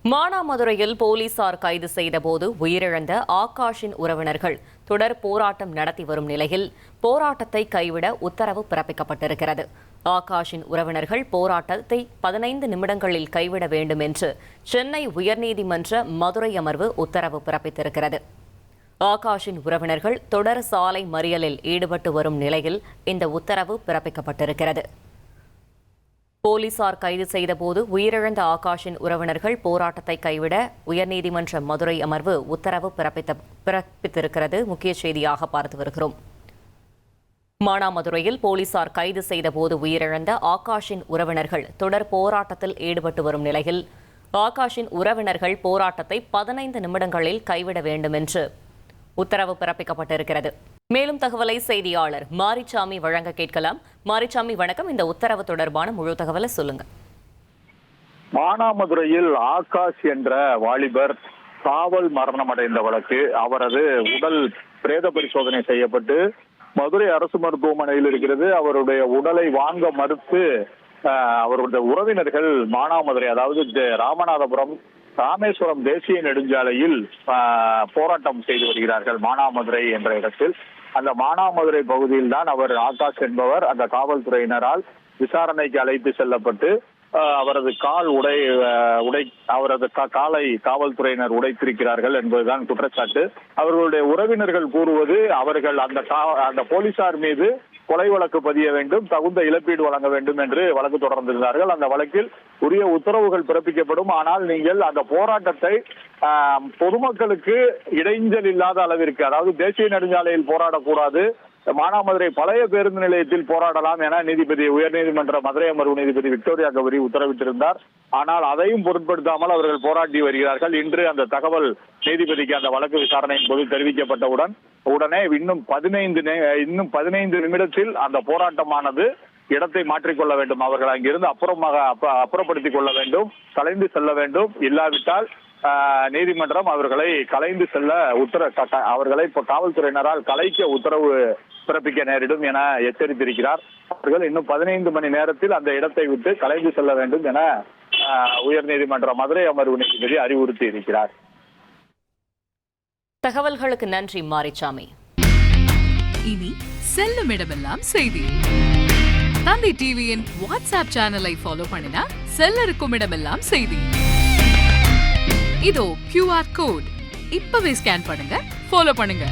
மானாமதுரையில் போலீசார் கைது செய்தபோது உயிரிழந்த ஆகாஷின் உறவினர்கள் தொடர் போராட்டம் நடத்தி வரும் நிலையில் போராட்டத்தை கைவிட உத்தரவு பிறப்பிக்கப்பட்டிருக்கிறது. ஆகாஷின் உறவினர்கள் போராட்டத்தை 15 நிமிடங்களில் கைவிட வேண்டும் என்று சென்னை உயர்நீதிமன்ற மதுரை அமர்வு உத்தரவு பிறப்பித்திருக்கிறது. ஆகாஷின் உறவினர்கள் தொடர் சாலை மறியலில் ஈடுபட்டு வரும் நிலையில் இந்த உத்தரவு பிறப்பிக்கப்பட்டிருக்கிறது. போலீசார் கைது செய்தபோது உயிரிழந்த ஆகாஷின் உறவினர்கள் போராட்டத்தை கைவிட உயர்நீதிமன்ற மதுரை அமர்வு உத்தரவு பிறப்பித்திருக்கிறது. முக்கிய செய்தியாக பார்த்து வருகிறோம். மானாமதுரையில் போலீசார் கைது செய்தபோது உயிரிழந்த ஆகாஷின் உறவினர்கள் தொடர் போராட்டத்தில் ஈடுபட்டு வரும் நிலையில் ஆகாஷின் உறவினர்கள் போராட்டத்தை 15 நிமிடங்களில் கைவிட வேண்டும் என்று உத்தரவு பிறப்பிக்கப்பட்டிருக்கிறது. மேலும் தகவலை செய்தியாளர் மாரிச்சாமி வழங்க கேட்கலாம். மாரிச்சாமி வணக்கம். இந்த உத்தரவு தொடர்பான முழு தகவலை சொல்லுங்க. மானாமதுரையில் ஆகாஷ் என்ற வாலிபர் காவல் மரணம் அடைந்த வழக்கு, அவரது உடல் பிரேத பரிசோதனை செய்யப்பட்டு மதுரை அரசு மருத்துவமனையில் இருக்கிறது. அவருடைய உடலை வாங்க மறுத்து அவருடைய உறவினர்கள் மானாமதுரை, அதாவது ராமநாதபுரம் ராமேஸ்வரம் தேசிய நெடுஞ்சாலையில் போராட்டம் செய்து வருகிறார்கள். மானாமதுரை என்ற இடத்தில், அந்த மானாமதுரை பகுதியில் தான் அவர் ஆகாஷ் என்பவர் அந்த காவல்துறையினரால் விசாரணைக்கு அழைத்து செல்லப்பட்டு அவரது அவரது காலை காவல்துறையினர் உடைத்திருக்கிறார்கள் என்பதுதான் குற்றச்சாட்டு. அவர்களுடைய உறவினர்கள் கூறுவது, அவர்கள் அந்த போலீசார் மீது கொலை வழக்கு பதிய வேண்டும், தகுந்த இழப்பீடு வழங்க வேண்டும் என்று வழக்கு தொடர்ந்திருந்தார்கள். அந்த வழக்கில் உரிய உத்தரவுகள் பிறப்பிக்கப்படும். ஆனால் நீங்கள் அந்த போராட்டத்தை பொதுமக்களுக்கு இடைஞ்சல் இல்லாத அளவிற்கு, அதாவது தேசிய நெடுஞ்சாலையில் போராடக்கூடாது, மானாமதுரை பழைய பேருந்து நிலையத்தில் போராடலாம் என உயர்நீதிமன்ற மதுரை அமர்வு நீதிபதி விக்டோரியா கௌரி உத்தரவிட்டிருந்தார். ஆனால் அதையும் பொருட்படுத்தாமல் அவர்கள் போராடி வருகிறார்கள். இன்று அந்த தகவல் நீதிபதிக்கு அந்த வழக்கு விசாரணையின் போது தெரிவிக்கப்பட்டவுடன் உடனே இன்னும் 15 நிமிடத்தில் அந்த போராட்டமானது இடத்தை மாற்றிக்கொள்ள வேண்டும். அவர்கள் அங்கிருந்து அப்புறப்படுத்திக் கொள்ள வேண்டும், கலைந்து செல்ல வேண்டும். இல்லாவிட்டால் நீதிமன்றம் அவர்களை கலைந்து செல்ல அவர்களை காவல்துறையினரால் கலைக்க உத்தரவு பிறப்பிக்க நேரிடும் என எச்சரித்திருக்கிறார். அவர்கள் இன்னும் 15 மணி நேரத்தில் அந்த இடத்தை விட்டு கலைந்து செல்ல வேண்டும் என உயர்நீதிமன்ற மதுரை அமர்வு நீதிபதி அறிவுறுத்தி இருக்கிறார். தகவல்களுக்கு நன்றி மாரிச்சாமி. இனி செல்லும் இடமெல்லாம் செய்தி. தந்தை டிவியின் வாட்ஸ்அப் சேனலை ஃபாலோ பண்ணினா செல்ல இருக்கும் இடமெல்லாம் செய்தி. இதோ QR கோட் இப்பவே ஸ்கேன் பண்ணுங்க, ஃபாலோ பண்ணுங்க.